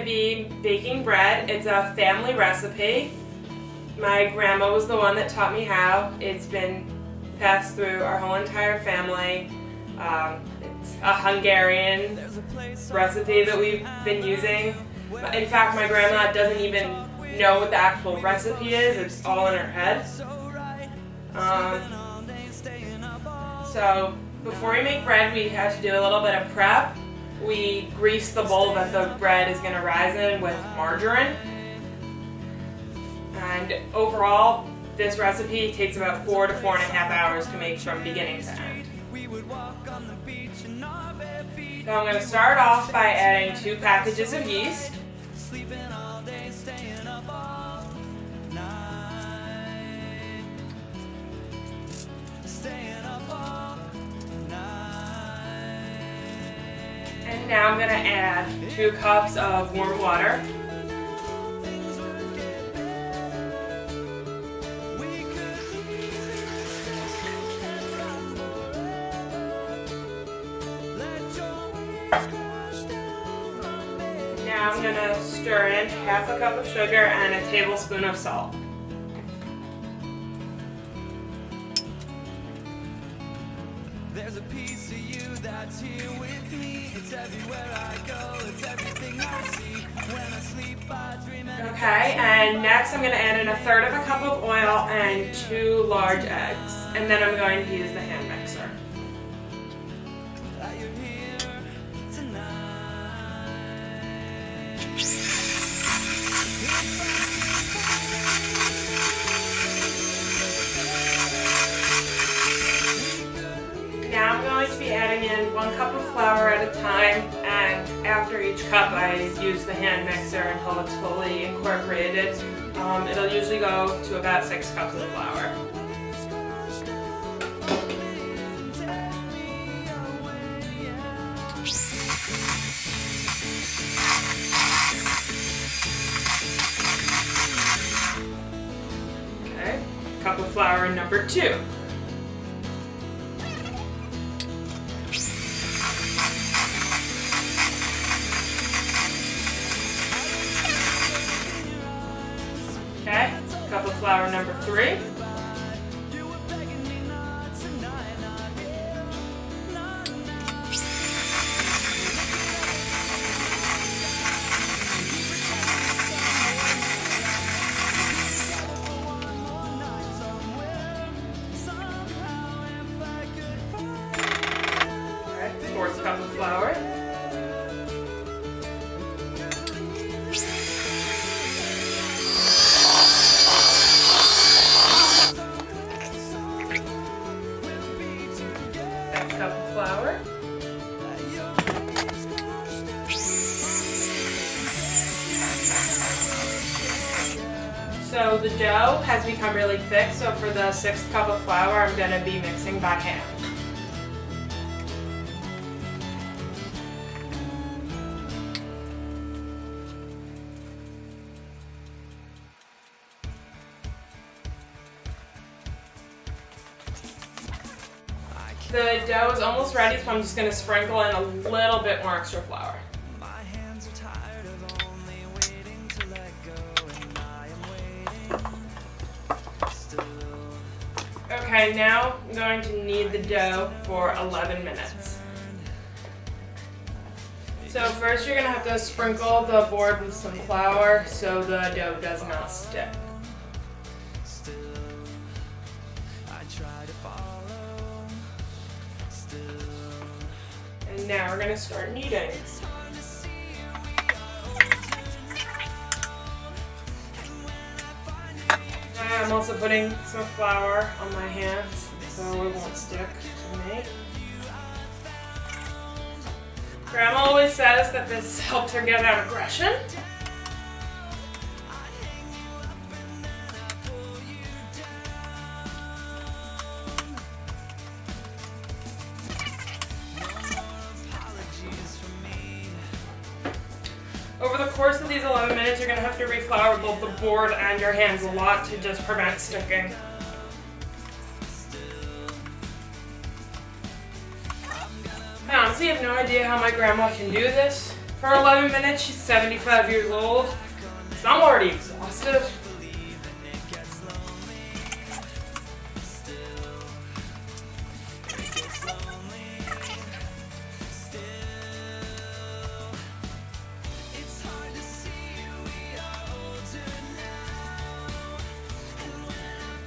be baking bread. It's a family recipe. My grandma was the one that taught me how. It's been passed through our whole entire family. It's a Hungarian recipe that we've been using. In fact, my grandma doesn't even know what the actual recipe is. It's all in her head. So before we make bread, we have to do a little bit of prep. We grease the bowl that the bread is going to rise in with margarine. And overall, this recipe takes about 4 to 4.5 hours to make from beginning to end. So I'm going to start off by adding 2 packages of yeast. And now I'm going to add 2 cups of warm water. Now I'm going to stir in half a cup of sugar and a tablespoon of salt. There's a piece of you that's here with me. It's everywhere I go, it's everything I see. When I sleep, I dream. Okay, and next I'm going to add in 1/3 of a cup of oil and 2 large eggs. And then I'm going to use the hand mixer. Now I'm going to be adding in 1 cup of flour at a time, and after each cup I use the hand mixer until it's fully incorporated. It'll usually go to about 6 cups of flour. Okay, cup of flour number 2. Okay, cup of flour number 3. Okay, 4th cup of flour. Cup of flour. So the dough has become really thick, so for the 6th cup of flour I'm going to be mixing by hand. The dough is almost ready, so I'm just going to sprinkle in a little bit more extra flour. My hands are tired of only waiting to let go, and I am waiting still. Okay, now I'm going to knead the dough for 11 minutes. So first you're going to have to sprinkle the board with some flour so the dough does not stick. I try to follow. And now we're going to start kneading. I'm also putting some flour on my hands so it won't stick to me. Grandma always says that this helps her get out aggression. Over the course of these 11 minutes, you're going to have to reflour both the board and your hands a lot to just prevent sticking. I honestly have no idea how my grandma can do this. for 11 minutes. She's 75 years old, so I'm already exhausted.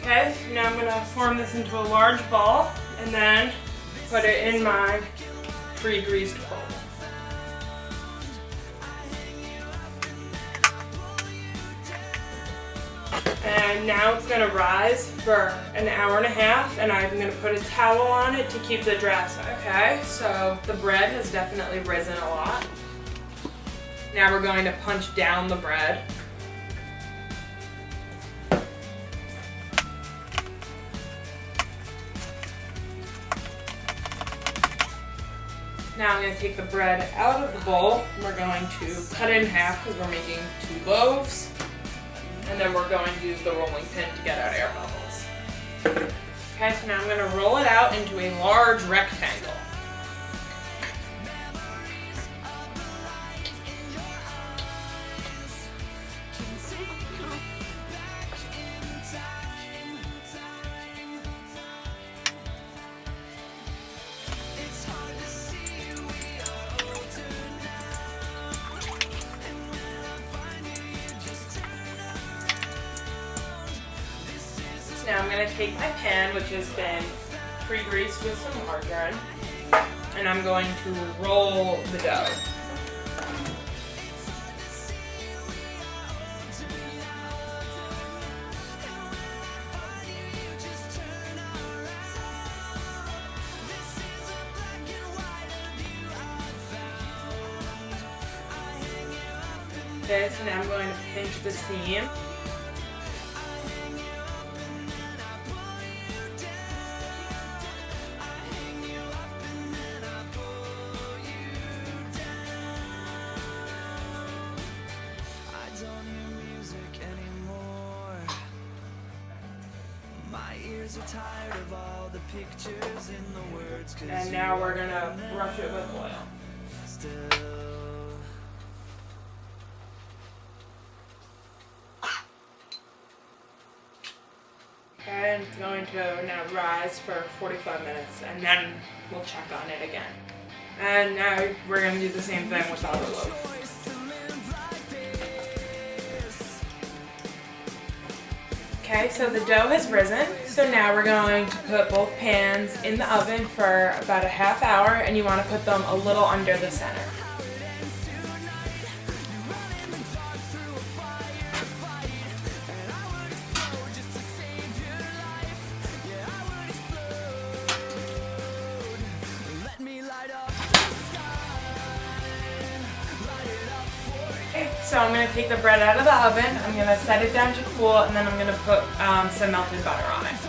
Okay, now I'm gonna form this into a large ball and then put it in my pre-greased bowl. And now it's gonna rise for an hour and a half, and I'm gonna put a towel on it to keep the drafts out. Okay, so the bread has definitely risen a lot. Now we're going to punch down the bread. Now I'm going to take the bread out of the bowl. We're going to cut it in half because we're making 2 loaves. And then we're going to use the rolling pin to get out air bubbles. Okay, so now I'm going to roll it out into a large rectangle. Now I'm going to take my pan, which has been pre-greased with some margarine, and I'm going to roll the dough. Okay, so now I'm going to pinch the seam. And now we're gonna brush it with oil. And it's going to now rise for 45 minutes, and then we'll check on it again. And now we're gonna do the same thing with the other loaf. Okay, so the dough has risen, so now we're going to put both pans in the oven for about a half hour, and you want to put them a little under the center. So I'm going to take the bread out of the oven, I'm going to set it down to cool, and then I'm going to put some melted butter on it.